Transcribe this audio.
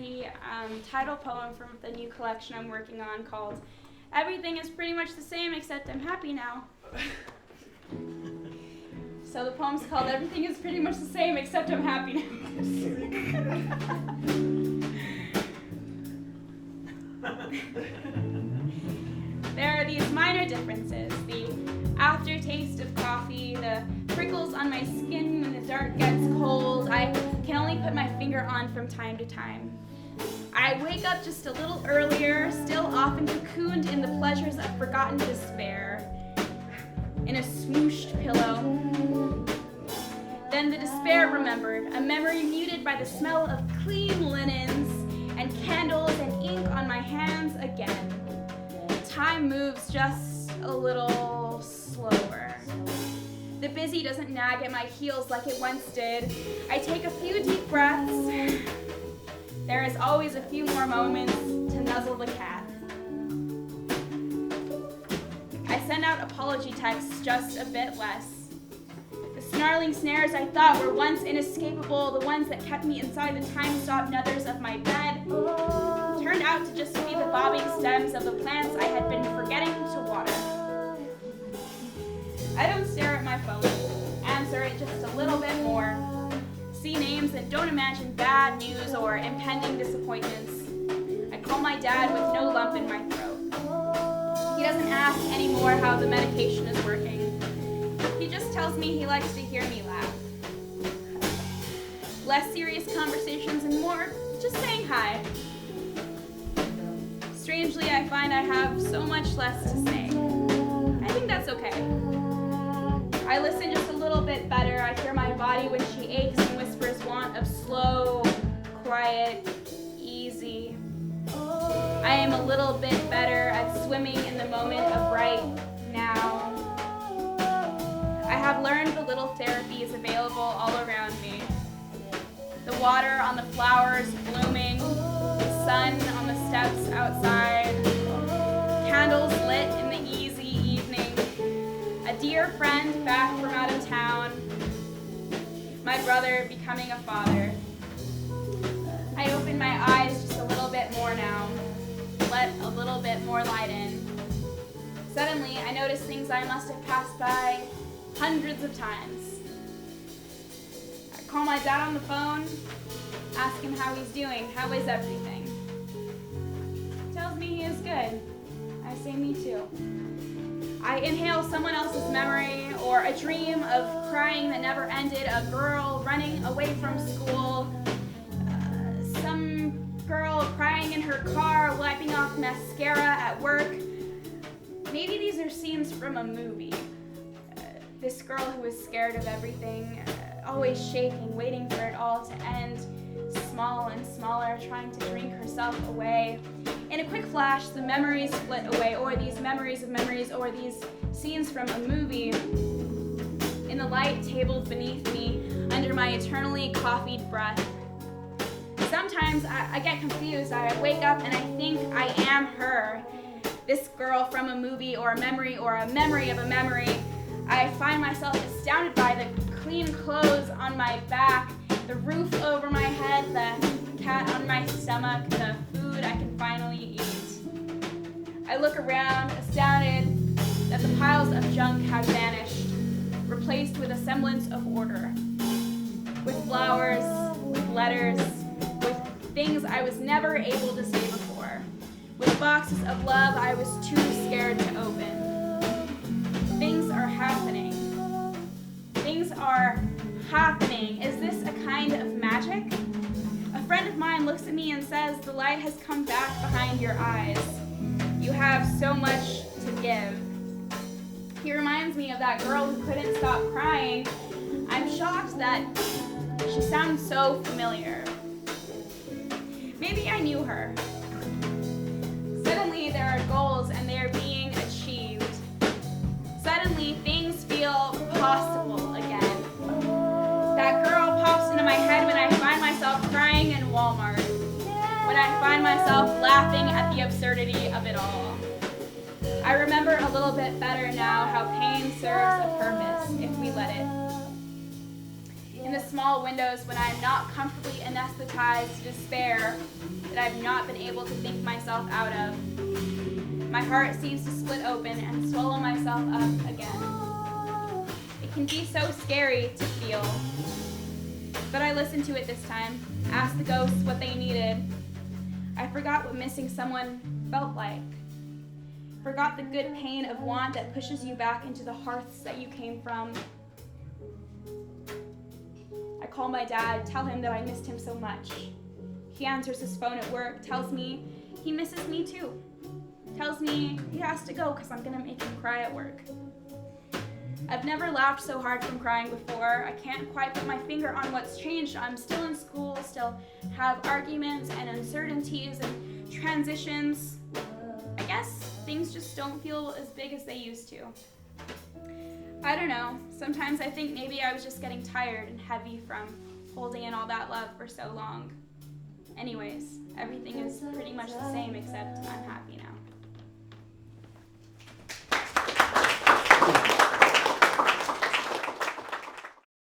the title poem from the new collection I'm working on called Everything is Pretty Much the Same Except I'm Happy Now. So the poem's called Everything is Pretty Much the Same Except I'm Happy Now. There are these minor differences, the aftertaste of coffee, the prickles on my skin when the dark gets cold. I can only put my finger on from time to time. I wake up just a little earlier, still often cocooned in the pleasures of forgotten despair, in a smooshed pillow. Then the despair remembered, a memory muted by the smell of clean linens and candles and ink on my hands again. Time moves just a little slower. The busy doesn't nag at my heels like it once did. I take a few deep breaths. There is always a few more moments to nuzzle the cat. I send out apology texts just a bit less. The snarling snares I thought were once inescapable, the ones that kept me inside the time-stop nethers of my bed, turned out to just be the bobbing stems of the plants I had been forgetting to water. I don't stare at my phone, answer it just a little bit more, see names and don't imagine bad news or impending disappointments. I call my dad with no lump in my throat. He doesn't ask anymore how the medication is working. He just tells me he likes to hear me laugh. Less serious conversations and more just saying hi. Strangely, I find I have so much less to say. I think that's okay. I listen just a little bit better. I hear my body when she aches and whispers want of slow, quiet, easy. I am a little bit better at swimming in the moment of right now. I have learned the little therapies available all around me. The water on the flowers blooming, the sun on the steps outside, candles lit in the easy evening, a dear friend back from out of town, my brother becoming a father. I open my eyes just a little bit more now, let a little bit more light in. Suddenly, I notice things I must have passed by hundreds of times. I call my dad on the phone, ask him how he's doing, how is everything? He tells me he is good. I say me too. I inhale someone else's memory or a dream of crying that never ended, a girl running away from school, some girl crying in her car, wiping off mascara at work. Maybe these are scenes from a movie. This girl who is scared of everything, always shaking, waiting for it all to end, small and smaller, trying to drink herself away. In a quick flash, the memories split away, or these memories of memories, or these scenes from a movie. In the light tabled beneath me, under my eternally coffeed breath. Sometimes I get confused. I wake up and I think I am her. This girl from a movie or a memory of a memory. I find myself astounded by the clean clothes on my back, the roof over my head, the cat on my stomach, the food I can finally eat. I look around, astounded that the piles of junk have vanished, replaced with a semblance of order. With flowers, with letters, with things I was never able to say before. With boxes of love I was too scared to open. Things are happening. Things are happening. Is this a kind of magic? A friend of mine looks at me and says, the light has come back behind your eyes. You have so much to give. He reminds me of that girl who couldn't stop crying. I'm shocked that she sounds so familiar. Maybe I knew her. Suddenly there are goals and they are being achieved. Suddenly things feel possible again. That girl pops into my head when I find myself crying in Walmart. When I find myself laughing at the absurdity of it all. I remember a little bit better now how pain serves a purpose if we let it. in the small windows when I am not comfortably anesthetized to despair that I have not been able to think myself out of. My heart seems to split open and swallow myself up again. It can be so scary to feel. But I listened to it this time, asked the ghosts what they needed. I forgot what missing someone felt like. Forgot the good pain of want that pushes you back into the hearths that you came from. I call my dad, tell him that I missed him so much. He answers his phone at work, tells me he misses me too. Tells me he has to go because I'm gonna make him cry at work. I've never laughed so hard from crying before. I can't quite put my finger on what's changed. I'm still in school, still have arguments and uncertainties and transitions. I guess things just don't feel as big as they used to. I don't know. Sometimes I think maybe I was just getting tired and heavy from holding in all that love for so long. Anyways, everything is pretty much the same except I'm happy now.